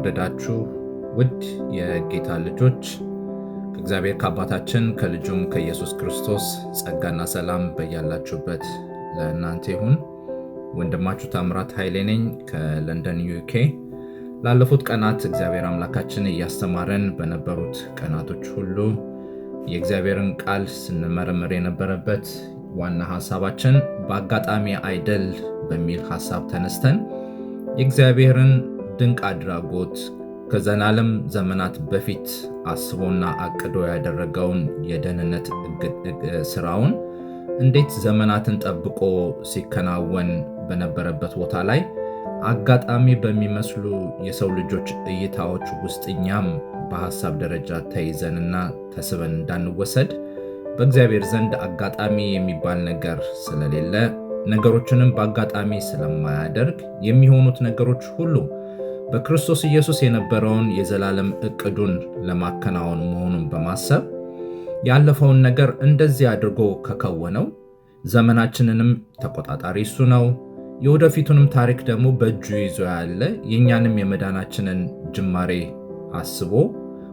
የተወደዳችሁ ውድ የጌታ ልጆች ከእግዚአብሔር ከአባታችን ከልጁም ከኢየሱስ ክርስቶስ ጸጋና ሰላም በያላችሁበት ለእናንተ ይሁን። ወንድማችሁ ታምራት ኃይሌ ነኝ ከለንደን ዩኬ። ላለፉት ቀናት እግዚአብሔር አምላካችን እያስተማረን በነበሩት ቀናቶች ሁሉ የእግዚአብሔርን ቃል ስንመረምር የነበረበት ዋና ሐሳባችን በአጋጣሚ አይደል በሚል ሐሳብ ተነስተን የእግዚአብሔርን ድንቅ አድራጎት ከዘላለም ዘመናት በፊት አስቦና አቅዶ ያደረገውን የደህንነት ስራውን እንዴት ዘመናትን ጠብቆ ሲከናወን በነበረበት ቦታ ላይ አጋጣሚ በሚመስሉ የሰው ልጆች እይታዎች ውስጥ እኛም በሐሳብ ደረጃ ተይዘንና ተስበን እንዳንወሰድ በእግዚአብሔር ዘንድ አጋጣሚ የሚባል ነገር ስለሌለ ነገሮችንም በአጋጣሚ ስለማያደርግ የሚሆኑት ነገሮች ሁሉ በክርስቶስ ኢየሱስ የነበረውን የዘላለም ዕቅዱን ለማከናወን መሆኑን በማሰብ ያለፈውን ነገር እንደዚህ አድርጎ ከከወነው ዘመናችንንም ተቆጣጣሪ እሱ ነው። የወደፊቱንም ታሪክ ደግሞ በእጁ ይዞ ያለ የእኛንም የመዳናችንን ጅማሬ አስቦ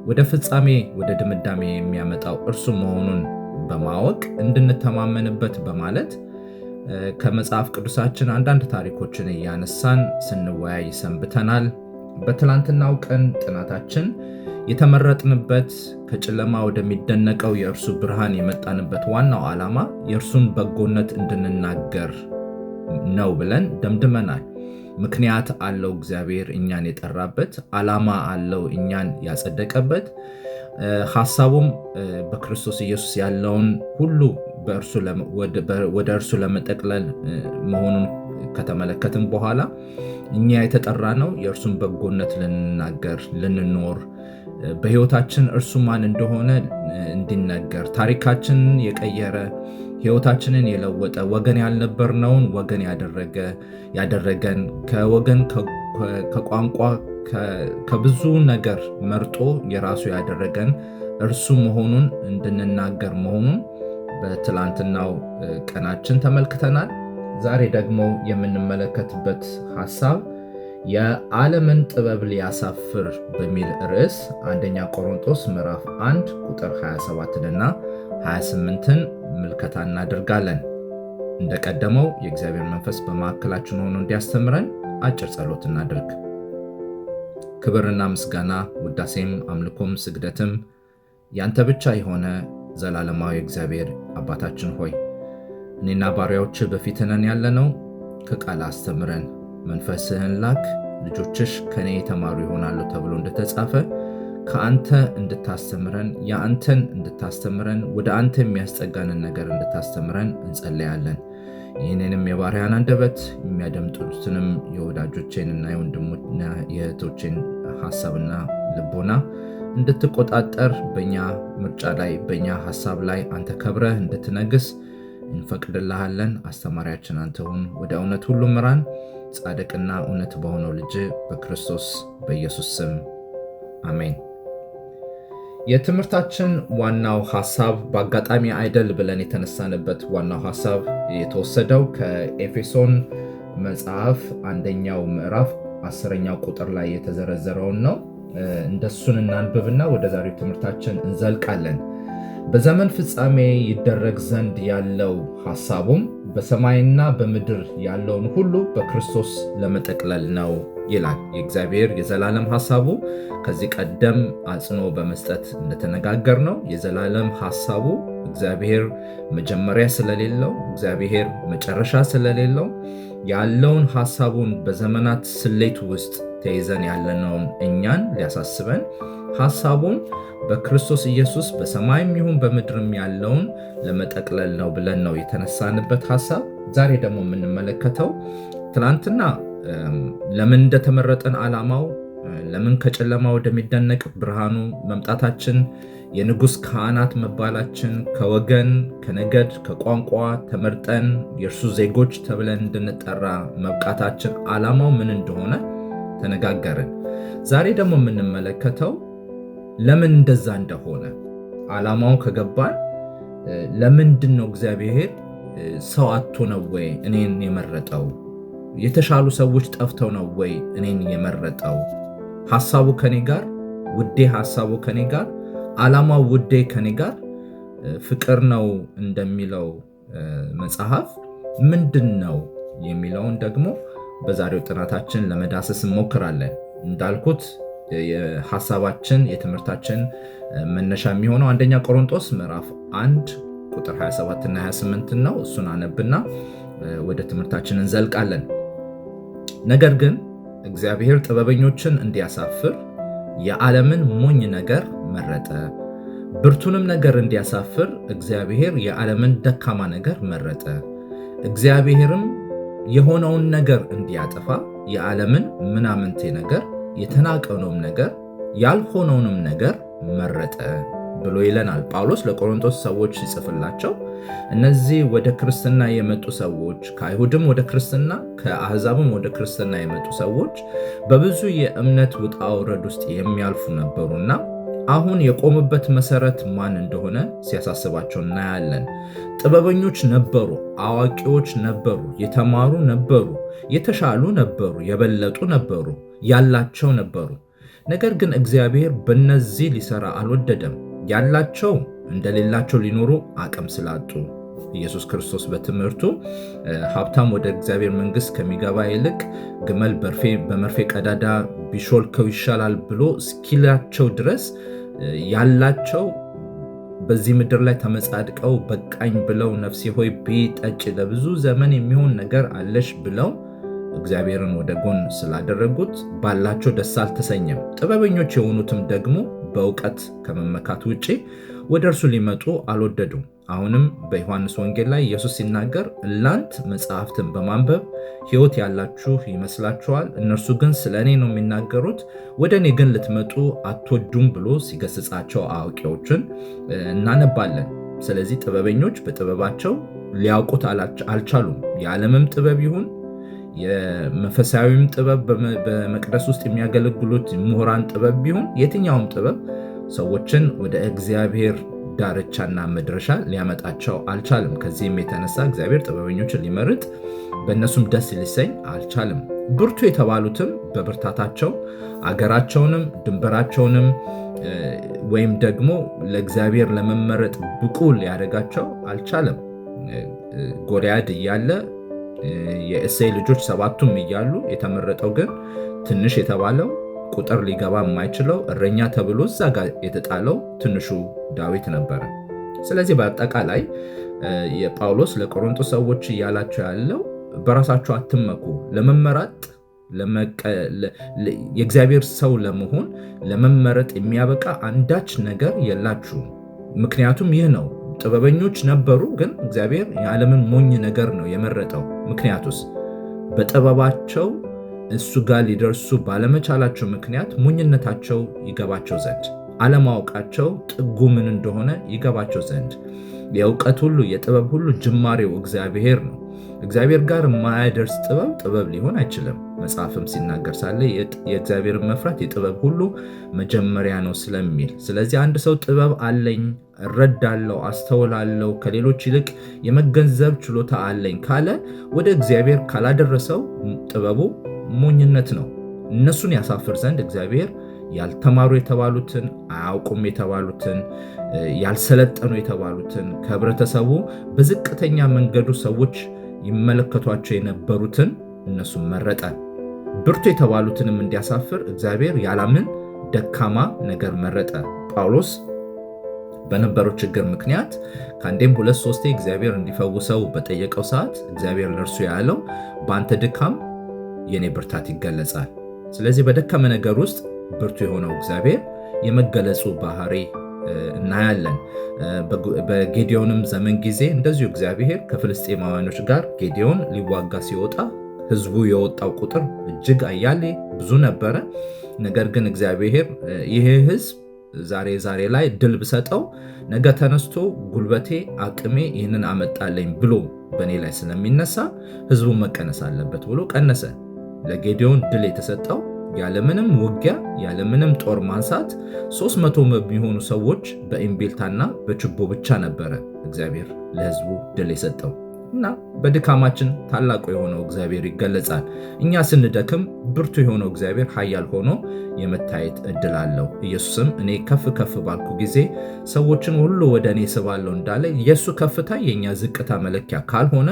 ወደ ፍጻሜ ወደ ድምዳሜ የሚያመጣው እርሱ መሆኑን በማወቅ እንድንተማመንበት በማለት ከመጽሐፍ ቅዱሳችን አንዳንድ ታሪኮችን እያነሳን ስንወያይ ሰንብተናል። በትላንትናው ቀን ጥናታችን የተመረጥንበት ከጨለማ ወደሚደነቀው የእርሱ ብርሃን የመጣንበት ዋናው ዓላማ የእርሱን በጎነት እንድንናገር ነው ብለን ደምድመናል። ምክንያት አለው እግዚአብሔር እኛን የጠራበት፣ ዓላማ አለው እኛን ያጸደቀበት፣ ሐሳቡም በክርስቶስ ኢየሱስ ያለውን ሁሉ ወደ እርሱ ለመጠቅለል መሆኑን ከተመለከትን በኋላ እኛ የተጠራ ነው የእርሱን በጎነት ልንናገር፣ ልንኖር፣ በሕይወታችን እርሱ ማን እንደሆነ እንዲነገር፣ ታሪካችንን የቀየረ ሕይወታችንን የለወጠ ወገን ያልነበርነውን ወገን ያደረገን ከወገን ከቋንቋ ከብዙ ነገር መርጦ የራሱ ያደረገን እርሱ መሆኑን እንድንናገር መሆኑን በትላንትናው ቀናችን ተመልክተናል። ዛሬ ደግሞ የምንመለከትበት ሐሳብ የዓለምን ጥበብ ሊያሳፍር በሚል ርዕስ አንደኛ ቆሮንቶስ ምዕራፍ 1 ቁጥር 27ና 28ን ምልከታ እናደርጋለን። እንደቀደመው የእግዚአብሔር መንፈስ በመካከላችን ሆኖ እንዲያስተምረን አጭር ጸሎት እናድርግ። ክብርና ምስጋና ውዳሴም አምልኮም ስግደትም ያንተ ብቻ የሆነ ዘላለማዊ እግዚአብሔር አባታችን ሆይ እኔና ባሪያዎች በፊትህ ነን ያለነው። ከቃል አስተምረን፣ መንፈስህን ላክ፣ ልጆችሽ ከኔ የተማሩ ይሆናሉ ተብሎ እንደተጻፈ ከአንተ እንድታስተምረን፣ የአንተን እንድታስተምረን፣ ወደ አንተ የሚያስጠጋንን ነገር እንድታስተምረን እንጸለያለን። ይህንንም የባሪያን አንደበት የሚያደምጡትንም የወዳጆቼንና የወንድሞችና የእህቶቼን ሐሳብና ልቦና እንድትቆጣጠር በእኛ ምርጫ ላይ በእኛ ሐሳብ ላይ አንተ ከብረህ እንድትነግስ እንፈቅድልሃለን። አስተማሪያችን አንተ ሁን። ወደ እውነት ሁሉ ምራን። ጻድቅና እውነት በሆነው ልጅ በክርስቶስ በኢየሱስ ስም አሜን። የትምህርታችን ዋናው ሐሳብ በአጋጣሚ አይደል ብለን የተነሳንበት ዋናው ሐሳብ የተወሰደው ከኤፌሶን መጽሐፍ አንደኛው ምዕራፍ 10ኛው ቁጥር ላይ የተዘረዘረውን ነው። እንደሱን እናንብብና ወደ ዛሬው ትምህርታችን እንዘልቃለን። በዘመን ፍጻሜ ይደረግ ዘንድ ያለው ሐሳቡም በሰማይና በምድር ያለውን ሁሉ በክርስቶስ ለመጠቅለል ነው ይላል። የእግዚአብሔር የዘላለም ሐሳቡ ከዚህ ቀደም አጽንኦ በመስጠት እንደተነጋገር ነው የዘላለም ሐሳቡ እግዚአብሔር መጀመሪያ ስለሌለው፣ እግዚአብሔር መጨረሻ ስለሌለው ያለውን ሐሳቡን በዘመናት ስሌት ውስጥ ተይዘን ያለነውን እኛን ሊያሳስበን ሐሳቡን በክርስቶስ ኢየሱስ በሰማይም ይሁን በምድርም ያለውን ለመጠቅለል ነው ብለን ነው የተነሳንበት ሐሳብ። ዛሬ ደግሞ የምንመለከተው ትናንትና ለምን እንደተመረጠን ዓላማው፣ ለምን ከጨለማ ወደሚደነቅ ብርሃኑ መምጣታችን፣ የንጉሥ ካህናት መባላችን፣ ከወገን ከነገድ ከቋንቋ ተመርጠን የእርሱ ዜጎች ተብለን እንድንጠራ መብቃታችን ዓላማው ምን እንደሆነ ተነጋገርን። ዛሬ ደግሞ የምንመለከተው ለምን እንደዛ እንደሆነ ዓላማው ከገባን ለምንድን ነው እግዚአብሔር ሰው አጥቶ ነው ወይ እኔን የመረጠው? የተሻሉ ሰዎች ጠፍተው ነው ወይ እኔን የመረጠው? ሐሳቡ ከኔ ጋር፣ ውዴ ሐሳቡ ከኔ ጋር፣ ዓላማው ውዴ ከኔ ጋር ፍቅር ነው እንደሚለው መጽሐፍ ምንድነው የሚለውን ደግሞ በዛሬው ጥናታችን ለመዳሰስ እንሞክራለን። እንዳልኩት የሐሳባችን የትምህርታችን መነሻ የሚሆነው አንደኛ ቆሮንቶስ ምዕራፍ 1 ቁጥር 27 እና 28 ነው። እሱን አነብና ወደ ትምህርታችን እንዘልቃለን። ነገር ግን እግዚአብሔር ጥበበኞችን እንዲያሳፍር የዓለምን ሞኝ ነገር መረጠ፣ ብርቱንም ነገር እንዲያሳፍር እግዚአብሔር የዓለምን ደካማ ነገር መረጠ። እግዚአብሔርም የሆነውን ነገር እንዲያጠፋ የዓለምን ምናምንቴ ነገር፣ የተናቀውንም ነገር፣ ያልሆነውንም ነገር መረጠ ብሎ ይለናል ጳውሎስ ለቆሮንቶስ ሰዎች ሲጽፍላቸው። እነዚህ ወደ ክርስትና የመጡ ሰዎች ከአይሁድም ወደ ክርስትና ከአሕዛብም ወደ ክርስትና የመጡ ሰዎች በብዙ የእምነት ውጣ ውረድ ውስጥ የሚያልፉ ነበሩና አሁን የቆሙበት መሰረት ማን እንደሆነ ሲያሳስባቸው እናያለን። ጥበበኞች ነበሩ፣ አዋቂዎች ነበሩ፣ የተማሩ ነበሩ፣ የተሻሉ ነበሩ፣ የበለጡ ነበሩ፣ ያላቸው ነበሩ። ነገር ግን እግዚአብሔር በእነዚህ ሊሰራ አልወደደም። ያላቸው እንደሌላቸው ሊኖሩ አቅም ስላጡ ኢየሱስ ክርስቶስ በትምህርቱ ሀብታም ወደ እግዚአብሔር መንግሥት ከሚገባ ይልቅ ግመል በመርፌ ቀዳዳ ቢሾልከው ይሻላል ብሎ እስኪላቸው ድረስ ያላቸው በዚህ ምድር ላይ ተመጻድቀው በቃኝ ብለው ነፍሴ ሆይ ብይ ጠጪ ለብዙ ዘመን የሚሆን ነገር አለሽ ብለው እግዚአብሔርን ወደ ጎን ስላደረጉት ባላቸው ደስ አልተሰኘም። ጥበበኞች የሆኑትም ደግሞ በእውቀት ከመመካት ውጪ ወደ እርሱ ሊመጡ አልወደዱም። አሁንም በዮሐንስ ወንጌል ላይ ኢየሱስ ሲናገር እናንት መጽሐፍትን በማንበብ ሕይወት ያላችሁ ይመስላችኋል፣ እነርሱ ግን ስለ እኔ ነው የሚናገሩት፣ ወደ እኔ ግን ልትመጡ አትወዱም ብሎ ሲገስጻቸው አዋቂዎችን እናነባለን። ስለዚህ ጥበበኞች በጥበባቸው ሊያውቁት አልቻሉም። የዓለምም ጥበብ ይሁን የመንፈሳዊም ጥበብ በመቅደስ ውስጥ የሚያገለግሉት ምሁራን ጥበብ ቢሆን የትኛውም ጥበብ ሰዎችን ወደ እግዚአብሔር ዳርቻና መድረሻ ሊያመጣቸው አልቻለም። ከዚህም የተነሳ እግዚአብሔር ጥበበኞችን ሊመርጥ በእነሱም ደስ ሊሰኝ አልቻለም። ብርቱ የተባሉትም በብርታታቸው አገራቸውንም ድንበራቸውንም ወይም ደግሞ ለእግዚአብሔር ለመመረጥ ብቁ ሊያደርጋቸው አልቻለም። ጎልያድ እያለ የእሴይ ልጆች ሰባቱም እያሉ የተመረጠው ግን ትንሽ የተባለው ቁጥር ሊገባ የማይችለው እረኛ ተብሎ እዛ ጋር የተጣለው ትንሹ ዳዊት ነበረ። ስለዚህ በአጠቃላይ የጳውሎስ ለቆሮንቶስ ሰዎች እያላቸው ያለው በራሳቸው አትመኩ፣ ለመመረጥ የእግዚአብሔር ሰው ለመሆን ለመመረጥ የሚያበቃ አንዳች ነገር የላችሁም። ምክንያቱም ይህ ነው። ጥበበኞች ነበሩ፣ ግን እግዚአብሔር የዓለምን ሞኝ ነገር ነው የመረጠው። ምክንያቱስ በጥበባቸው እሱ ጋር ሊደርሱ ባለመቻላቸው ምክንያት ሞኝነታቸው ይገባቸው ዘንድ፣ አለማወቃቸው ጥጉ ምን እንደሆነ ይገባቸው ዘንድ። የእውቀት ሁሉ የጥበብ ሁሉ ጅማሬው እግዚአብሔር ነው። እግዚአብሔር ጋር የማያደርስ ጥበብ ሊሆን አይችልም። መጽሐፍም ሲናገር ሳለ የእግዚአብሔርን መፍራት የጥበብ ሁሉ መጀመሪያ ነው ስለሚል፣ ስለዚህ አንድ ሰው ጥበብ አለኝ፣ እረዳለሁ፣ አስተውላለሁ፣ ከሌሎች ይልቅ የመገንዘብ ችሎታ አለኝ ካለ ወደ እግዚአብሔር ካላደረሰው ጥበቡ ሞኝነት ነው። እነሱን ያሳፍር ዘንድ እግዚአብሔር ያልተማሩ የተባሉትን፣ አያውቁም የተባሉትን፣ ያልሰለጠኑ የተባሉትን፣ ከህብረተሰቡ በዝቅተኛ መንገዱ ሰዎች ይመለከቷቸው የነበሩትን እነሱን መረጠ። ብርቱ የተባሉትንም እንዲያሳፍር እግዚአብሔር ያላምን ደካማ ነገር መረጠ። ጳውሎስ በነበረው ችግር ምክንያት ከአንዴም 2-3 እግዚአብሔር እንዲፈውሰው በጠየቀው ሰዓት እግዚአብሔር ለእርሱ ያለው በአንተ ድካም የኔ ብርታት ይገለጻል። ስለዚህ በደካማ ነገር ውስጥ ብርቱ የሆነው እግዚአብሔር የመገለጹ ባህሪ እናያለን። በጌዲዮንም ዘመን ጊዜ እንደዚሁ እግዚአብሔር ከፍልስጤማውያኖች ጋር ጌዲዮን ሊዋጋ ሲወጣ ህዝቡ የወጣው ቁጥር እጅግ አያሌ ብዙ ነበረ። ነገር ግን እግዚአብሔር ይሄ ህዝብ ዛሬ ላይ ድል ብሰጠው ነገ ተነስቶ ጉልበቴ አቅሜ ይህንን አመጣለኝ ብሎ በእኔ ላይ ስለሚነሳ ህዝቡ መቀነስ አለበት ብሎ ቀነሰ። ለጌዲዮን ድል የተሰጠው ያለምንም ውጊያ ያለምንም ጦር ማንሳት 300 የሚሆኑ ሰዎች በእምቢልታና በችቦ ብቻ ነበረ እግዚአብሔር ለህዝቡ ድል የሰጠው። እና በድካማችን ታላቁ የሆነው እግዚአብሔር ይገለጻል። እኛ ስንደክም ብርቱ የሆነው እግዚአብሔር ኃያል ሆኖ የመታየት እድል አለው። ኢየሱስም እኔ ከፍ ከፍ ባልኩ ጊዜ ሰዎችን ሁሉ ወደ እኔ ስባለሁ እንዳለ የእሱ ከፍታ የእኛ ዝቅታ መለኪያ ካልሆነ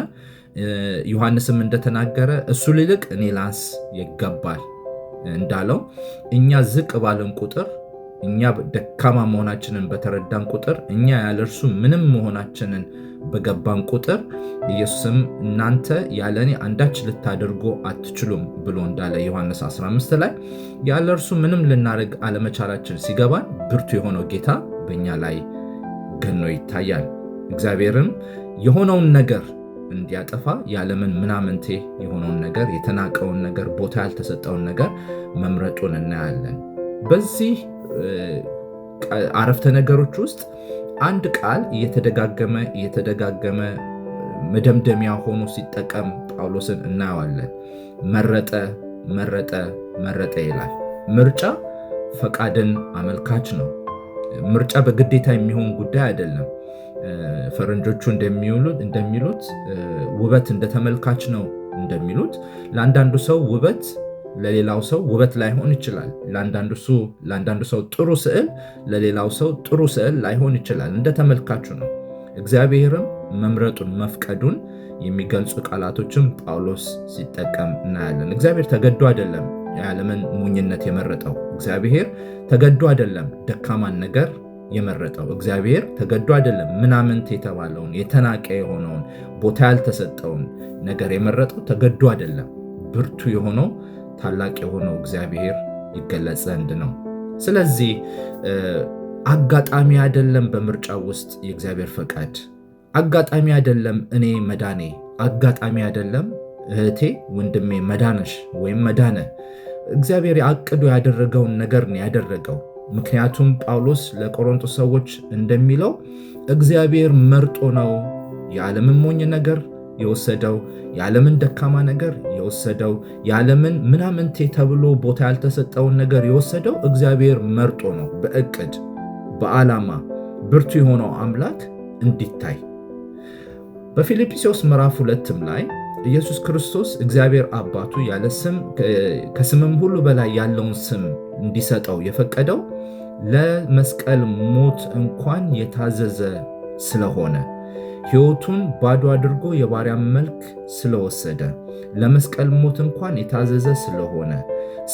ዮሐንስም እንደተናገረ እሱ ሊልቅ እኔ ላንስ ይገባል እንዳለው እኛ ዝቅ ባለን ቁጥር እኛ ደካማ መሆናችንን በተረዳን ቁጥር እኛ ያለ እርሱ ምንም መሆናችንን በገባን ቁጥር ኢየሱስም እናንተ ያለ እኔ አንዳች ልታደርጉ አትችሉም ብሎ እንዳለ ዮሐንስ 15 ላይ ያለ እርሱ ምንም ልናደርግ አለመቻላችን ሲገባን ብርቱ የሆነው ጌታ በእኛ ላይ ገኖ ይታያል። እግዚአብሔርም የሆነውን ነገር እንዲያጠፋ ያለምን ምናምንቴ የሆነውን ነገር የተናቀውን ነገር ቦታ ያልተሰጠውን ነገር መምረጡን እናያለን። በዚህ አረፍተ ነገሮች ውስጥ አንድ ቃል እየተደጋገመ መደምደሚያ ሆኖ ሲጠቀም ጳውሎስን እናየዋለን። መረጠ ይላል። ምርጫ ፈቃድን አመልካች ነው። ምርጫ በግዴታ የሚሆን ጉዳይ አይደለም። ፈረንጆቹ እንደሚሉት ውበት እንደተመልካች ነው እንደሚሉት ለአንዳንዱ ሰው ውበት ለሌላው ሰው ውበት ላይሆን ይችላል። ለአንዳንዱ ሰው ጥሩ ስዕል ለሌላው ሰው ጥሩ ስዕል ላይሆን ይችላል። እንደተመልካቹ ነው። እግዚአብሔርም መምረጡን መፍቀዱን የሚገልጹ ቃላቶችን ጳውሎስ ሲጠቀም እናያለን። እግዚአብሔር ተገዶ አይደለም የዓለምን ሞኝነት የመረጠው። እግዚአብሔር ተገዶ አይደለም ደካማን ነገር የመረጠው። እግዚአብሔር ተገዶ አይደለም ምናምንት የተባለውን የተናቀ የሆነውን ቦታ ያልተሰጠውን ነገር የመረጠው። ተገዶ አይደለም። ብርቱ የሆነው ታላቅ የሆነው እግዚአብሔር ይገለጽ ዘንድ ነው። ስለዚህ አጋጣሚ አይደለም በምርጫ ውስጥ የእግዚአብሔር ፈቃድ። አጋጣሚ አይደለም እኔ መዳኔ። አጋጣሚ አይደለም እህቴ ወንድሜ መዳነሽ ወይም መዳነ። እግዚአብሔር አቅዶ ያደረገውን ነገር ነው ያደረገው። ምክንያቱም ጳውሎስ ለቆሮንቶስ ሰዎች እንደሚለው እግዚአብሔር መርጦ ነው የዓለምን ሞኝ ነገር የወሰደው፣ የዓለምን ደካማ ነገር የወሰደው፣ የዓለምን ምናምንቴ ተብሎ ቦታ ያልተሰጠውን ነገር የወሰደው እግዚአብሔር መርጦ ነው። በእቅድ በዓላማ ብርቱ የሆነው አምላክ እንዲታይ በፊልጵስዩስ ምዕራፍ 2 ላይ ኢየሱስ ክርስቶስ እግዚአብሔር አባቱ ያለ ስም ከስምም ሁሉ በላይ ያለውን ስም እንዲሰጠው የፈቀደው ለመስቀል ሞት እንኳን የታዘዘ ስለሆነ ሕይወቱን ባዶ አድርጎ የባሪያን መልክ ስለወሰደ ለመስቀል ሞት እንኳን የታዘዘ ስለሆነ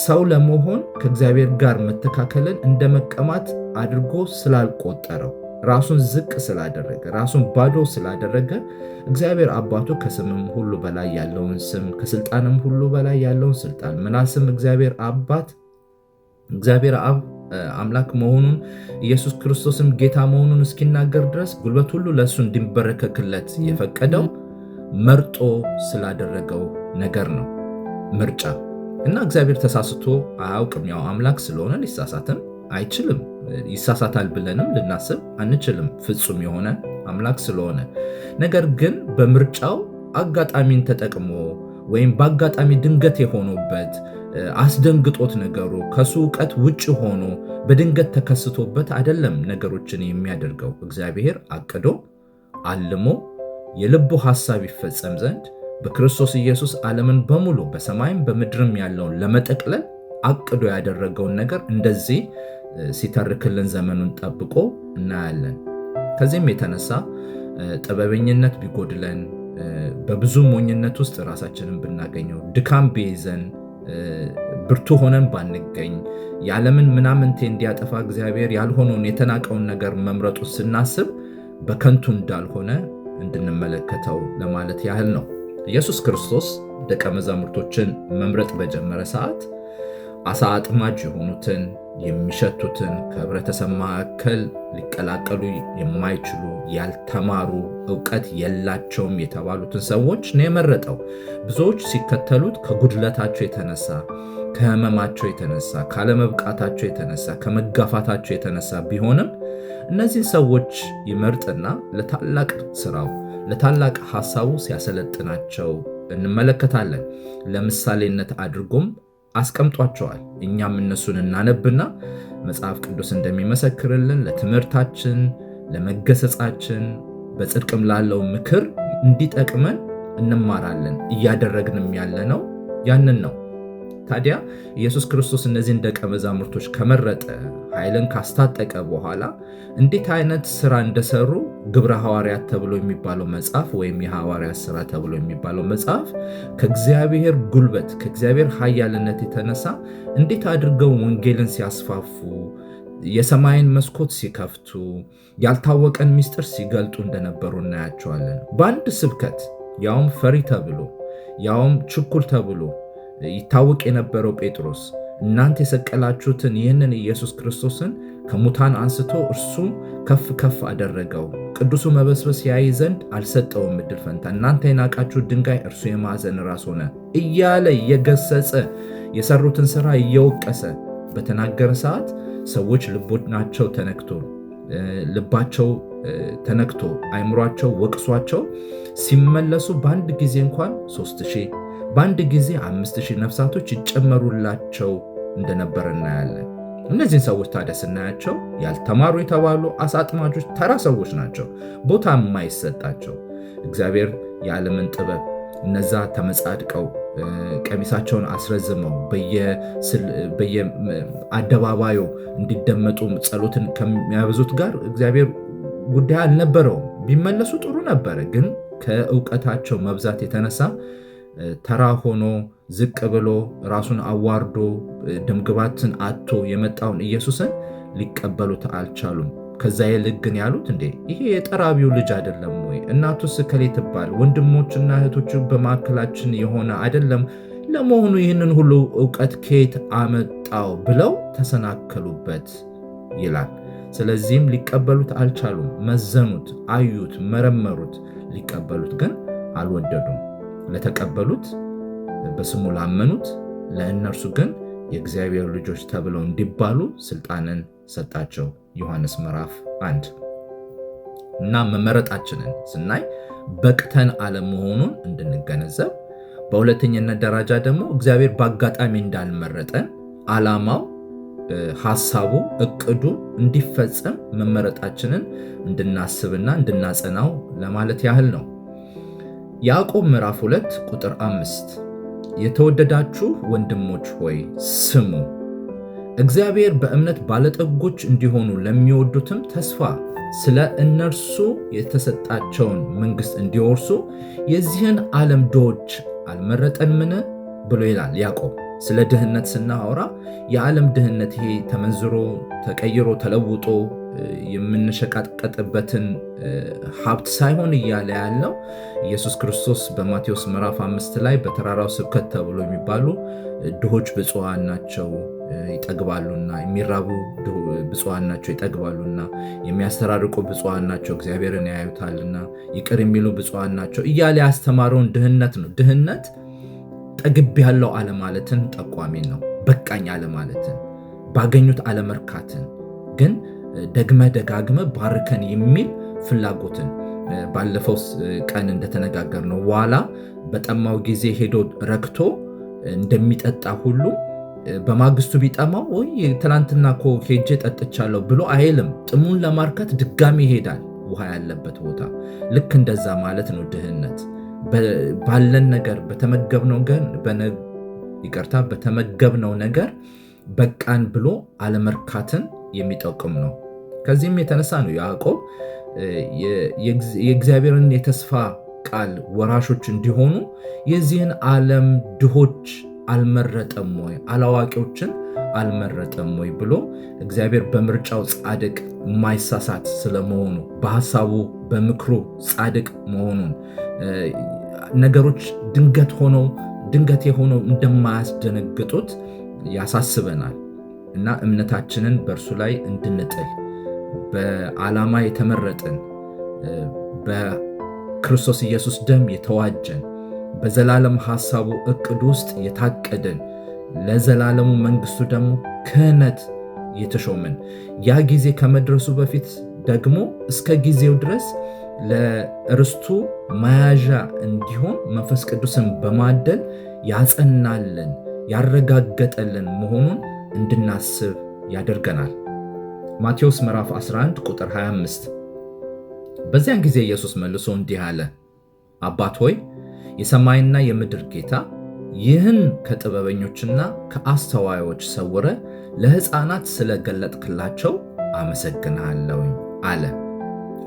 ሰው ለመሆን ከእግዚአብሔር ጋር መተካከልን እንደ መቀማት አድርጎ ስላልቆጠረው ራሱን ዝቅ ስላደረገ ራሱን ባዶ ስላደረገ እግዚአብሔር አባቱ ከስምም ሁሉ በላይ ያለውን ስም ከስልጣንም ሁሉ በላይ ያለውን ስልጣን ምናስም እግዚአብሔር አብ አምላክ መሆኑን ኢየሱስ ክርስቶስም ጌታ መሆኑን እስኪናገር ድረስ ጉልበት ሁሉ ለእሱ እንዲንበረከክለት የፈቀደው መርጦ ስላደረገው ነገር ነው። ምርጫ እና እግዚአብሔር ተሳስቶ አያውቅም። ያው አምላክ ስለሆነ ሊሳሳትም አይችልም። ይሳሳታል ብለንም ልናስብ አንችልም፣ ፍጹም የሆነ አምላክ ስለሆነ። ነገር ግን በምርጫው አጋጣሚን ተጠቅሞ ወይም በአጋጣሚ ድንገት የሆኖበት አስደንግጦት ነገሩ ከሱ እውቀት ውጭ ሆኖ በድንገት ተከስቶበት አይደለም ነገሮችን የሚያደርገው። እግዚአብሔር አቅዶ አልሞ የልቡ ሐሳብ ይፈጸም ዘንድ በክርስቶስ ኢየሱስ ዓለምን በሙሉ በሰማይም በምድርም ያለውን ለመጠቅለል አቅዶ ያደረገውን ነገር እንደዚህ ሲተርክልን ዘመኑን ጠብቆ እናያለን። ከዚህም የተነሳ ጥበበኝነት ቢጎድለን በብዙ ሞኝነት ውስጥ ራሳችንን ብናገኘው ድካም ቢይዘን ብርቱ ሆነን ባንገኝ የዓለምን ምናምንቴ እንዲያጠፋ እግዚአብሔር ያልሆነውን የተናቀውን ነገር መምረጡ ስናስብ በከንቱ እንዳልሆነ እንድንመለከተው ለማለት ያህል ነው። ኢየሱስ ክርስቶስ ደቀ መዛሙርቶችን መምረጥ በጀመረ ሰዓት አሳ አጥማጅ የሆኑትን የሚሸቱትን ከህብረተሰብ መካከል ሊቀላቀሉ የማይችሉ ያልተማሩ ዕውቀት የላቸውም የተባሉትን ሰዎች ነው የመረጠው። ብዙዎች ሲከተሉት ከጉድለታቸው የተነሳ ከህመማቸው የተነሳ ካለመብቃታቸው የተነሳ ከመጋፋታቸው የተነሳ ቢሆንም እነዚህን ሰዎች ይመርጥና ለታላቅ ስራው ለታላቅ ሐሳቡ ሲያሰለጥናቸው እንመለከታለን። ለምሳሌነት አድርጎም አስቀምጧቸዋል። እኛም እነሱን እናነብና መጽሐፍ ቅዱስ እንደሚመሰክርልን ለትምህርታችን፣ ለመገሰጻችን፣ በጽድቅም ላለው ምክር እንዲጠቅመን እንማራለን። እያደረግንም ያለነው ያንን ነው። ታዲያ ኢየሱስ ክርስቶስ እነዚህን ደቀ መዛሙርቶች ከመረጠ ኃይልን ካስታጠቀ በኋላ እንዴት አይነት ስራ እንደሰሩ ግብረ ሐዋርያት ተብሎ የሚባለው መጽሐፍ ወይም የሐዋርያት ስራ ተብሎ የሚባለው መጽሐፍ ከእግዚአብሔር ጉልበት ከእግዚአብሔር ኃያልነት የተነሳ እንዴት አድርገው ወንጌልን ሲያስፋፉ፣ የሰማይን መስኮት ሲከፍቱ፣ ያልታወቀን ምስጢር ሲገልጡ እንደነበሩ እናያቸዋለን። በአንድ ስብከት ያውም ፈሪ ተብሎ ያውም ችኩል ተብሎ ይታወቅ የነበረው ጴጥሮስ እናንተ የሰቀላችሁትን ይህንን ኢየሱስ ክርስቶስን ከሙታን አንስቶ እርሱ ከፍ ከፍ አደረገው፣ ቅዱሱ መበስበስ ያይ ዘንድ አልሰጠውም ዕድል ፈንታ፣ እናንተ የናቃችሁት ድንጋይ እርሱ የማዕዘን ራስ ሆነ እያለ እየገሰጸ የሰሩትን ሥራ እየወቀሰ በተናገረ ሰዓት ሰዎች ልባቸው ተነክቶ አይምሯቸው ወቅሷቸው ሲመለሱ በአንድ ጊዜ እንኳን 3000 በአንድ ጊዜ 5000 ነፍሳቶች ይጨመሩላቸው እንደነበር እናያለን። እነዚህን ሰዎች ታዲያ ስናያቸው ያልተማሩ የተባሉ አሳ አጥማጆች ተራ ሰዎች ናቸው፣ ቦታ የማይሰጣቸው። እግዚአብሔር የዓለምን ጥበብ እነዛ ተመጻድቀው ቀሚሳቸውን አስረዝመው በየአደባባዩ እንዲደመጡ ጸሎትን ከሚያበዙት ጋር እግዚአብሔር ጉዳይ አልነበረውም። ቢመለሱ ጥሩ ነበረ፣ ግን ከእውቀታቸው መብዛት የተነሳ ተራ ሆኖ ዝቅ ብሎ ራሱን አዋርዶ ደምግባትን አጥቶ የመጣውን ኢየሱስን ሊቀበሉት አልቻሉም። ከዛ ይልቅ ግን ያሉት እንዴ ይሄ የጠራቢው ልጅ አይደለም ወይ? እናቱስ እከሌ ትባል፣ ወንድሞችና እህቶቹ በማዕከላችን የሆነ አይደለም? ለመሆኑ ይህንን ሁሉ ዕውቀት ከየት አመጣው ብለው ተሰናከሉበት ይላል። ስለዚህም ሊቀበሉት አልቻሉም። መዘኑት፣ አዩት፣ መረመሩት። ሊቀበሉት ግን አልወደዱም። ለተቀበሉት በስሙ ላመኑት ለእነርሱ ግን የእግዚአብሔር ልጆች ተብለው እንዲባሉ ስልጣንን ሰጣቸው። ዮሐንስ ምዕራፍ 1 እና መመረጣችንን ስናይ በቅተን አለመሆኑን እንድንገነዘብ፣ በሁለተኛነት ደረጃ ደግሞ እግዚአብሔር በአጋጣሚ እንዳልመረጠን ዓላማው፣ ሐሳቡ፣ እቅዱ እንዲፈጸም መመረጣችንን እንድናስብና እንድናጸናው ለማለት ያህል ነው። ያዕቆብ ምዕራፍ 2 ቁጥር 5 የተወደዳችሁ ወንድሞች ሆይ ስሙ፣ እግዚአብሔር በእምነት ባለጠጎች እንዲሆኑ ለሚወዱትም ተስፋ ስለ እነርሱ የተሰጣቸውን መንግሥት እንዲወርሱ የዚህን ዓለም ድሆች አልመረጠንምን ብሎ ይላል ያዕቆብ። ስለ ድህነት ስናወራ የዓለም ድህነት ይሄ ተመንዝሮ ተቀይሮ ተለውጦ የምንሸቃጥቀጥበትን ሀብት ሳይሆን እያለ ያለው ኢየሱስ ክርስቶስ በማቴዎስ ምዕራፍ 5 ላይ በተራራው ስብከት ተብሎ የሚባሉ ድሆች ብፁዓን ናቸው ይጠግባሉና፣ የሚራቡ ብፁዓን ናቸው ይጠግባሉና፣ የሚያስተራርቁ ብፁዓን ናቸው እግዚአብሔርን ያዩታልና፣ ይቅር የሚሉ ብፁዓን ናቸው እያለ ያስተማረውን ድህነት ነው። ድህነት ጠግብ ያለው አለማለትን ጠቋሚ ነው። በቃኝ አለማለትን፣ ባገኙት አለመርካትን፣ ግን ደግመ ደጋግመ ባርከን የሚል ፍላጎትን ባለፈው ቀን እንደተነጋገርነው ዋላ በጠማው ጊዜ ሄዶ ረክቶ እንደሚጠጣ ሁሉ በማግስቱ ቢጠማው ወይ ትናንትና እኮ ሄጄ ጠጥቻለሁ ብሎ አይልም። ጥሙን ለማርካት ድጋሚ ይሄዳል ውሃ ያለበት ቦታ። ልክ እንደዛ ማለት ነው ድህነት። ባለን ነገር በተመገብነው ነገር በቃን ብሎ አለመርካትን የሚጠቁም ነው። ከዚህም የተነሳ ነው ያዕቆብ የእግዚአብሔርን የተስፋ ቃል ወራሾች እንዲሆኑ የዚህን ዓለም ድሆች አልመረጠም ወይ፣ አላዋቂዎችን አልመረጠም ወይ ብሎ እግዚአብሔር በምርጫው ጻድቅ የማይሳሳት ስለመሆኑ፣ በሐሳቡ በምክሩ ጻድቅ መሆኑን፣ ነገሮች ድንገት የሆነው እንደማያስደነግጡት ያሳስበናል እና እምነታችንን በእርሱ ላይ እንድንጥል በዓላማ የተመረጥን በክርስቶስ ኢየሱስ ደም የተዋጀን በዘላለም ሐሳቡ ዕቅድ ውስጥ የታቀድን ለዘላለሙ መንግሥቱ ደግሞ ክህነት የተሾምን ያ ጊዜ ከመድረሱ በፊት ደግሞ እስከ ጊዜው ድረስ ለርስቱ መያዣ እንዲሆን መንፈስ ቅዱስን በማደል ያጸናልን ያረጋገጠልን መሆኑን እንድናስብ ያደርገናል። ማቴዎስ ምዕራፍ 11 ቁጥር 25 በዚያን ጊዜ ኢየሱስ መልሶ እንዲህ አለ፣ አባት ሆይ የሰማይና የምድር ጌታ ይህን ከጥበበኞችና ከአስተዋዮች ሰውረ ለሕፃናት ስለገለጥክላቸው አመሰግናለሁ አለ።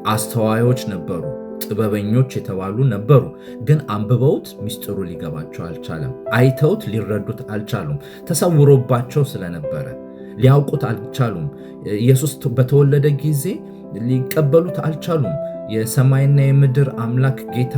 አስተዋዮች ነበሩ፣ ጥበበኞች የተባሉ ነበሩ። ግን አንብበውት ሚስጥሩ ሊገባቸው አልቻለም። አይተውት ሊረዱት አልቻሉም። ተሰውሮባቸው ስለነበረ ሊያውቁት አልቻሉም። ኢየሱስ በተወለደ ጊዜ ሊቀበሉት አልቻሉም። የሰማይና የምድር አምላክ ጌታ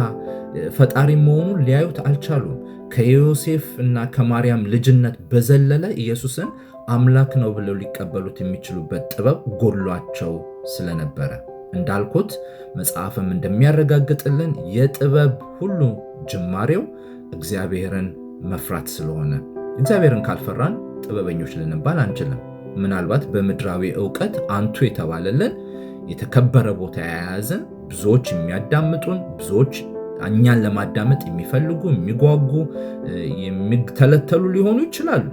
ፈጣሪ መሆኑን ሊያዩት አልቻሉም። ከዮሴፍ እና ከማርያም ልጅነት በዘለለ ኢየሱስን አምላክ ነው ብለው ሊቀበሉት የሚችሉበት ጥበብ ጎሏቸው ስለነበረ እንዳልኩት መጽሐፍም እንደሚያረጋግጥልን የጥበብ ሁሉ ጅማሬው እግዚአብሔርን መፍራት ስለሆነ እግዚአብሔርን ካልፈራን ጥበበኞች ልንባል አንችልም። ምናልባት በምድራዊ ዕውቀት አንቱ የተባለልን የተከበረ ቦታ የያዘን ብዙዎች የሚያዳምጡን ብዙዎች እኛን ለማዳመጥ የሚፈልጉ የሚጓጉ የሚተለተሉ ሊሆኑ ይችላሉ።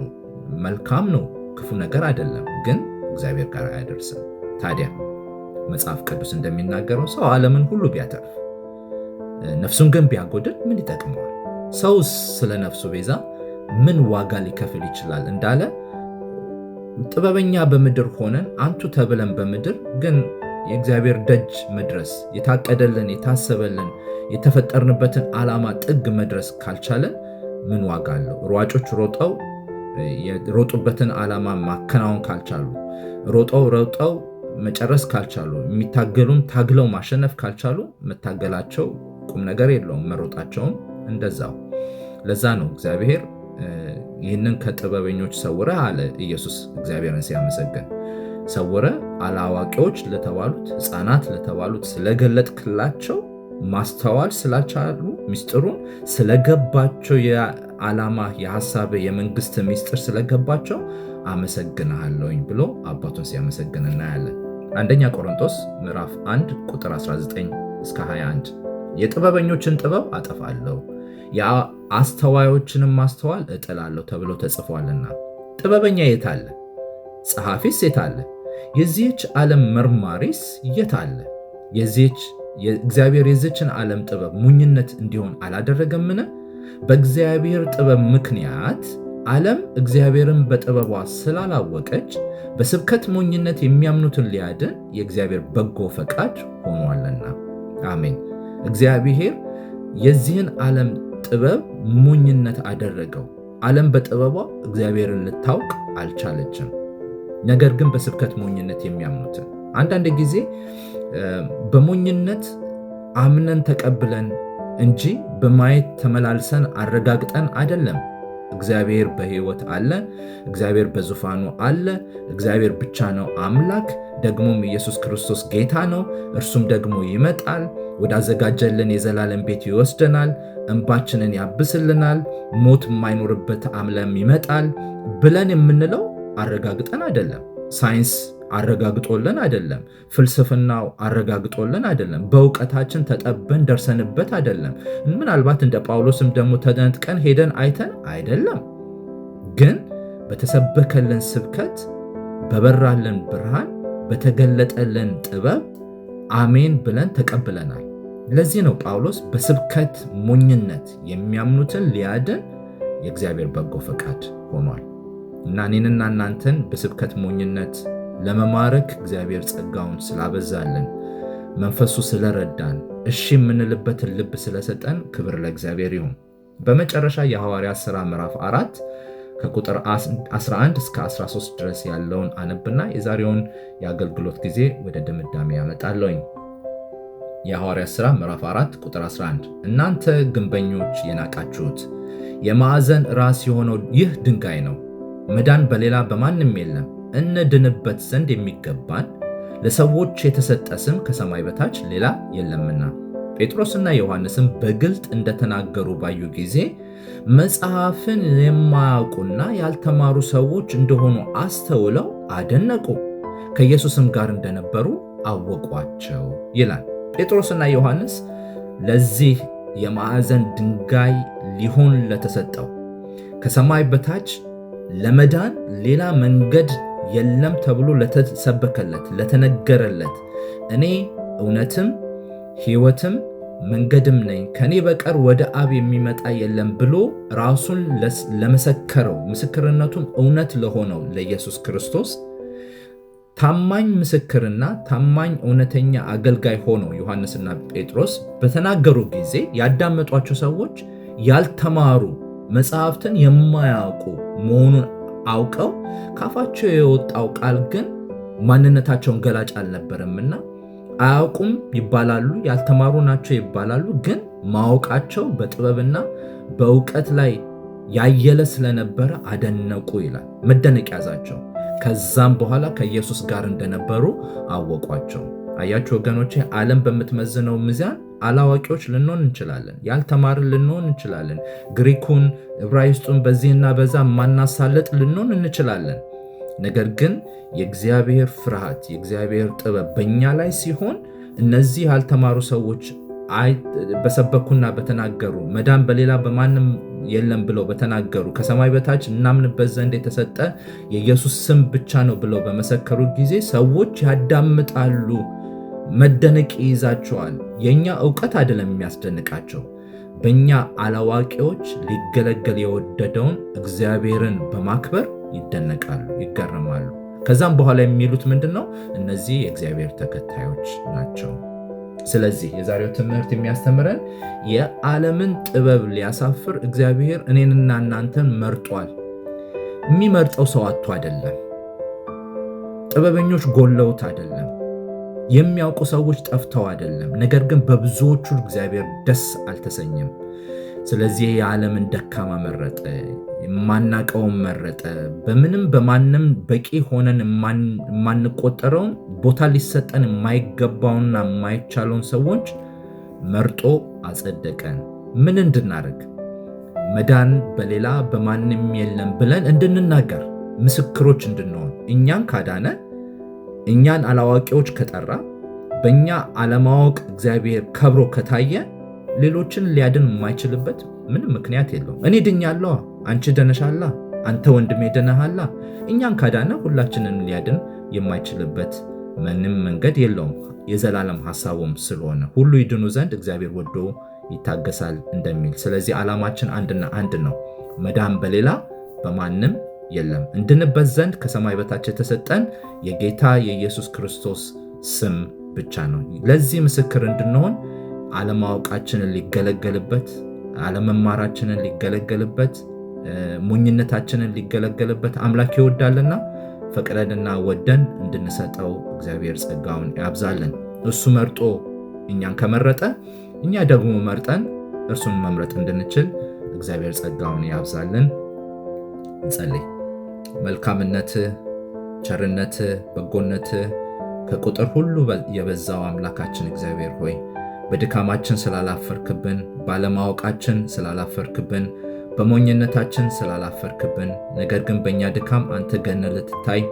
መልካም ነው፣ ክፉ ነገር አይደለም፣ ግን እግዚአብሔር ጋር አያደርስም። ታዲያ መጽሐፍ ቅዱስ እንደሚናገረው ሰው ዓለምን ሁሉ ቢያተርፍ ነፍሱን ግን ቢያጎድል ምን ይጠቅመዋል? ሰው ስለ ነፍሱ ቤዛ ምን ዋጋ ሊከፍል ይችላል እንዳለ ጥበበኛ በምድር ሆነን አንቱ ተብለን በምድር ግን የእግዚአብሔር ደጅ መድረስ የታቀደልን የታሰበልን የተፈጠርንበትን ዓላማ ጥግ መድረስ ካልቻለን ምን ዋጋ አለው? ሯጮች ሮጠው የሮጡበትን ዓላማ ማከናወን ካልቻሉ፣ ሮጠው መጨረስ ካልቻሉ፣ የሚታገሉም ታግለው ማሸነፍ ካልቻሉ መታገላቸው ቁም ነገር የለውም፣ መሮጣቸውም እንደዛው። ለዛ ነው እግዚአብሔር ይህንን ከጥበበኞች ሰውረ አለ ኢየሱስ እግዚአብሔርን ሲያመሰግን። ሰውረ አላዋቂዎች ለተባሉት ሕፃናት ለተባሉት ስለገለጥክላቸው ማስተዋል ስላልቻሉ ምስጢሩን ስለገባቸው የዓላማ የሐሳብ የመንግስት ምስጢር ስለገባቸው አመሰግናለሁኝ ብሎ አባቱን ሲያመሰግን እናያለን። አንደኛ ቆሮንቶስ ምዕራፍ 1 ቁጥር 19 እስከ 21 የጥበበኞችን ጥበብ አጠፋለሁ የአስተዋዮችንም ማስተዋል እጥላለሁ ተብሎ ተጽፏልና። ጥበበኛ የት አለ? ጸሐፊስ የት አለ? የዚህች ዓለም መርማሪስ የት አለ? እግዚአብሔር የዚህችን ዓለም ጥበብ ሞኝነት እንዲሆን አላደረገምን? በእግዚአብሔር ጥበብ ምክንያት ዓለም እግዚአብሔርን በጥበቧ ስላላወቀች በስብከት ሞኝነት የሚያምኑትን ሊያድን የእግዚአብሔር በጎ ፈቃድ ሆኗልና። አሜን። እግዚአብሔር የዚህን ዓለም ጥበብ ሞኝነት አደረገው። ዓለም በጥበቧ እግዚአብሔርን ልታውቅ አልቻለችም። ነገር ግን በስብከት ሞኝነት የሚያምኑትን አንዳንድ ጊዜ በሞኝነት አምነን ተቀብለን እንጂ በማየት ተመላልሰን አረጋግጠን አይደለም። እግዚአብሔር በሕይወት አለ። እግዚአብሔር በዙፋኑ አለ። እግዚአብሔር ብቻ ነው አምላክ። ደግሞም ኢየሱስ ክርስቶስ ጌታ ነው። እርሱም ደግሞ ይመጣል፣ ወዳዘጋጀልን የዘላለም ቤት ይወስደናል፣ እንባችንን ያብስልናል፣ ሞት የማይኖርበት ዓለም ይመጣል ብለን የምንለው አረጋግጠን አይደለም። ሳይንስ አረጋግጦልን አይደለም። ፍልስፍናው አረጋግጦልን አይደለም። በእውቀታችን ተጠበን ደርሰንበት አይደለም። ምናልባት እንደ ጳውሎስም ደግሞ ተነጥቀን ሄደን አይተን አይደለም። ግን በተሰበከልን ስብከት፣ በበራልን ብርሃን፣ በተገለጠልን ጥበብ አሜን ብለን ተቀብለናል። ለዚህ ነው ጳውሎስ በስብከት ሞኝነት የሚያምኑትን ሊያድን የእግዚአብሔር በጎ ፈቃድ ሆኗል እና እኔንና እናንተን በስብከት ሞኝነት ለመማረክ እግዚአብሔር ጸጋውን ስላበዛልን መንፈሱ ስለረዳን እሺ የምንልበትን ልብ ስለሰጠን ክብር ለእግዚአብሔር ይሁን። በመጨረሻ የሐዋርያት ሥራ ምዕራፍ 4 ከቁጥር 11 እስከ 13 ድረስ ያለውን አነብና የዛሬውን የአገልግሎት ጊዜ ወደ ድምዳሜ ያመጣለሁኝ። የሐዋርያት ሥራ ምዕራፍ 4 ቁጥር 11 እናንተ ግንበኞች የናቃችሁት የማዕዘን ራስ የሆነው ይህ ድንጋይ ነው፣ መዳን በሌላ በማንም የለም፣ እንድንበት ዘንድ የሚገባን ለሰዎች የተሰጠ ስም ከሰማይ በታች ሌላ የለምና። ጴጥሮስና ዮሐንስም በግልጥ እንደተናገሩ ባዩ ጊዜ መጽሐፍን የማያውቁና ያልተማሩ ሰዎች እንደሆኑ አስተውለው አደነቁ፣ ከኢየሱስም ጋር እንደነበሩ አወቋቸው ይላል። ጴጥሮስና ዮሐንስ ለዚህ የማዕዘን ድንጋይ ሊሆን ለተሰጠው ከሰማይ በታች ለመዳን ሌላ መንገድ የለም ተብሎ ለተሰበከለት ለተነገረለት እኔ እውነትም ሕይወትም መንገድም ነኝ፣ ከኔ በቀር ወደ አብ የሚመጣ የለም ብሎ ራሱን ለመሰከረው ምስክርነቱም እውነት ለሆነው ለኢየሱስ ክርስቶስ ታማኝ ምስክርና ታማኝ እውነተኛ አገልጋይ ሆነው ዮሐንስና ጴጥሮስ በተናገሩ ጊዜ ያዳመጧቸው ሰዎች ያልተማሩ መጽሐፍትን የማያውቁ መሆኑን አውቀው ካፋቸው የወጣው ቃል ግን ማንነታቸውን ገላጭ አልነበረምና አያውቁም ይባላሉ፣ ያልተማሩ ናቸው ይባላሉ። ግን ማወቃቸው በጥበብና በእውቀት ላይ ያየለ ስለነበረ አደነቁ ይላል። መደነቅ ያዛቸው። ከዛም በኋላ ከኢየሱስ ጋር እንደነበሩ አወቋቸው። አያችሁ ወገኖቼ፣ ዓለም በምትመዝነው ሚዛን አላዋቂዎች ልንሆን እንችላለን፣ ያልተማርን ልንሆን እንችላለን፣ ግሪኩን ዕብራይስጡን በዚህና በዛ ማናሳለጥ ልንሆን እንችላለን። ነገር ግን የእግዚአብሔር ፍርሃት የእግዚአብሔር ጥበብ በእኛ ላይ ሲሆን እነዚህ ያልተማሩ ሰዎች በሰበኩና በተናገሩ መዳን በሌላ በማንም የለም ብለው በተናገሩ ከሰማይ በታች እናምንበት ዘንድ የተሰጠ የኢየሱስ ስም ብቻ ነው ብለው በመሰከሩ ጊዜ ሰዎች ያዳምጣሉ፣ መደነቅ ይይዛቸዋል። የኛ ዕውቀት አይደለም የሚያስደንቃቸው፣ በእኛ አላዋቂዎች ሊገለገል የወደደውን እግዚአብሔርን በማክበር ይደነቃሉ፣ ይገረማሉ። ከዛም በኋላ የሚሉት ምንድነው? እነዚህ የእግዚአብሔር ተከታዮች ናቸው። ስለዚህ የዛሬው ትምህርት የሚያስተምረን የዓለምን ጥበብ ሊያሳፍር እግዚአብሔር እኔንና እናንተን መርጧል። የሚመርጠው ሰው አጥቶ አይደለም፣ ጥበበኞች ጎለውት አይደለም፣ የሚያውቁ ሰዎች ጠፍተው አይደለም። ነገር ግን በብዙዎቹ እግዚአብሔር ደስ አልተሰኘም። ስለዚህ የዓለምን ደካማ መረጠ፣ የማናቀውን መረጠ። በምንም በማንም በቂ ሆነን የማንቆጠረውን ቦታ ሊሰጠን የማይገባውና የማይቻለውን ሰዎች መርጦ አጸደቀን። ምን እንድናደርግ? መዳን በሌላ በማንም የለም ብለን እንድንናገር፣ ምስክሮች እንድንሆን። እኛን ካዳነ፣ እኛን አላዋቂዎች ከጠራ፣ በእኛ አለማወቅ እግዚአብሔር ከብሮ ከታየ ሌሎችን ሊያድን የማይችልበት ምንም ምክንያት የለውም። እኔ ድኛለሁ፣ አንቺ ደነሻላ፣ አንተ ወንድሜ ደነሃላ። እኛን ካዳነ ሁላችንን ሊያድን የማይችልበት ምንም መንገድ የለውም። የዘላለም ሐሳቡም ስለሆነ ሁሉ ይድኑ ዘንድ እግዚአብሔር ወዶ ይታገሳል እንደሚል። ስለዚህ ዓላማችን አንድና አንድ ነው፣ መዳን በሌላ በማንም የለም። እንድንበት ዘንድ ከሰማይ በታች የተሰጠን የጌታ የኢየሱስ ክርስቶስ ስም ብቻ ነው። ለዚህ ምስክር እንድንሆን አለማወቃችንን ሊገለገልበት፣ አለመማራችንን ሊገለገልበት፣ ሞኝነታችንን ሊገለገልበት አምላክ ይወዳልና ፈቅደንና ወደን እንድንሰጠው እግዚአብሔር ጸጋውን ያብዛልን። እሱ መርጦ እኛን ከመረጠ እኛ ደግሞ መርጠን እርሱን መምረጥ እንድንችል እግዚአብሔር ጸጋውን ያብዛልን። እንጸልይ። መልካምነትህ፣ ቸርነትህ፣ በጎነትህ ከቁጥር ሁሉ የበዛው አምላካችን እግዚአብሔር ሆይ በድካማችን ስላላፈርክብን፣ ባለማወቃችን ስላላፈርክብን፣ በሞኝነታችን ስላላፈርክብን፣ ነገር ግን በእኛ ድካም አንተ ገነ ልትታይ፣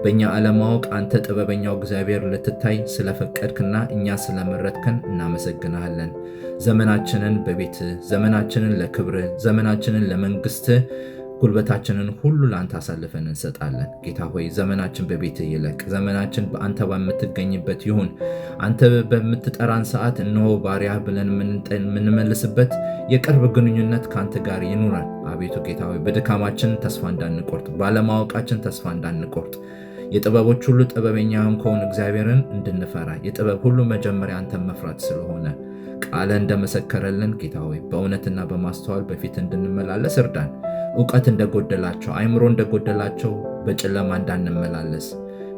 በእኛ አለማወቅ አንተ ጥበበኛው እግዚአብሔር ልትታይ ስለፈቀድክና እኛ ስለመረጥከን እናመሰግናለን። ዘመናችንን በቤትህ፣ ዘመናችንን ለክብርህ፣ ዘመናችንን ለመንግስትህ፣ ጉልበታችንን ሁሉ ለአንተ አሳልፈን እንሰጣለን። ጌታ ሆይ ዘመናችን በቤትህ ይለቅ፣ ዘመናችን በአንተ በምትገኝበት ይሁን። አንተ በምትጠራን ሰዓት እነሆ ባሪያ ብለን የምንመልስበት የቅርብ ግንኙነት ከአንተ ጋር ይኑረን። አቤቱ ጌታ ሆይ በድካማችን ተስፋ እንዳንቆርጥ፣ ባለማወቃችን ተስፋ እንዳንቆርጥ፣ የጥበቦች ሁሉ ጥበበኛ የሆንከውን እግዚአብሔርን እንድንፈራ፣ የጥበብ ሁሉ መጀመሪያ አንተን መፍራት ስለሆነ ቃለ እንደመሰከረልን ጌታ ሆይ በእውነትና በማስተዋል በፊት እንድንመላለስ እርዳን። እውቀት እንደጎደላቸው፣ አእምሮ እንደጎደላቸው በጨለማ እንዳንመላለስ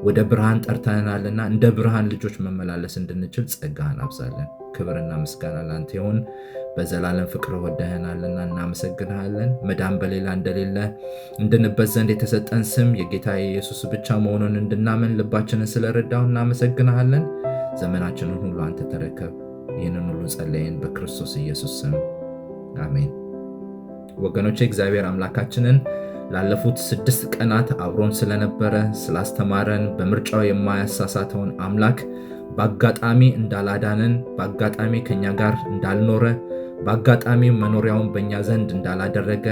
ወደ ብርሃን ጠርተናልና እንደ ብርሃን ልጆች መመላለስ እንድንችል ጸጋህን አብዛለን። ክብርና ምስጋና ላንተ ይሁን። በዘላለም ፍቅር ወደህናልና እናመሰግንሃለን። መዳን በሌላ እንደሌለ እንድንበት ዘንድ የተሰጠን ስም የጌታ የኢየሱስ ብቻ መሆኑን እንድናምን ልባችንን ስለረዳው እናመሰግንሃለን። ዘመናችንን ሁሉ አንተ ተረከብ። ይህንን ሁሉ ጸለይን በክርስቶስ ኢየሱስ ስም አሜን። ወገኖቼ እግዚአብሔር አምላካችንን ላለፉት 6 ቀናት አብሮን ስለነበረ ስላስተማረን፣ በምርጫው የማያሳሳተውን አምላክ በአጋጣሚ እንዳላዳነን፣ በአጋጣሚ ከኛ ጋር እንዳልኖረ፣ በአጋጣሚ መኖሪያውን በእኛ ዘንድ እንዳላደረገ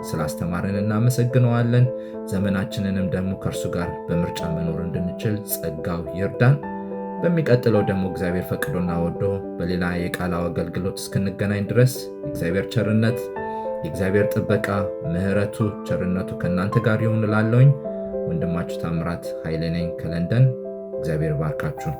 ስላስተማረን እናመሰግነዋለን። ዘመናችንንም ደግሞ ከእርሱ ጋር በምርጫ መኖር እንድንችል ጸጋው ይርዳን። በሚቀጥለው ደግሞ እግዚአብሔር ፈቅዶና ወዶ በሌላ የቃል አገልግሎት እስክንገናኝ ድረስ የእግዚአብሔር ቸርነት፣ የእግዚአብሔር ጥበቃ፣ ምሕረቱ፣ ቸርነቱ ከእናንተ ጋር ይሁን እላለሁኝ። ወንድማችሁ ታምራት ኃይሌ ነኝ ከለንደን። እግዚአብሔር ባርካችሁ።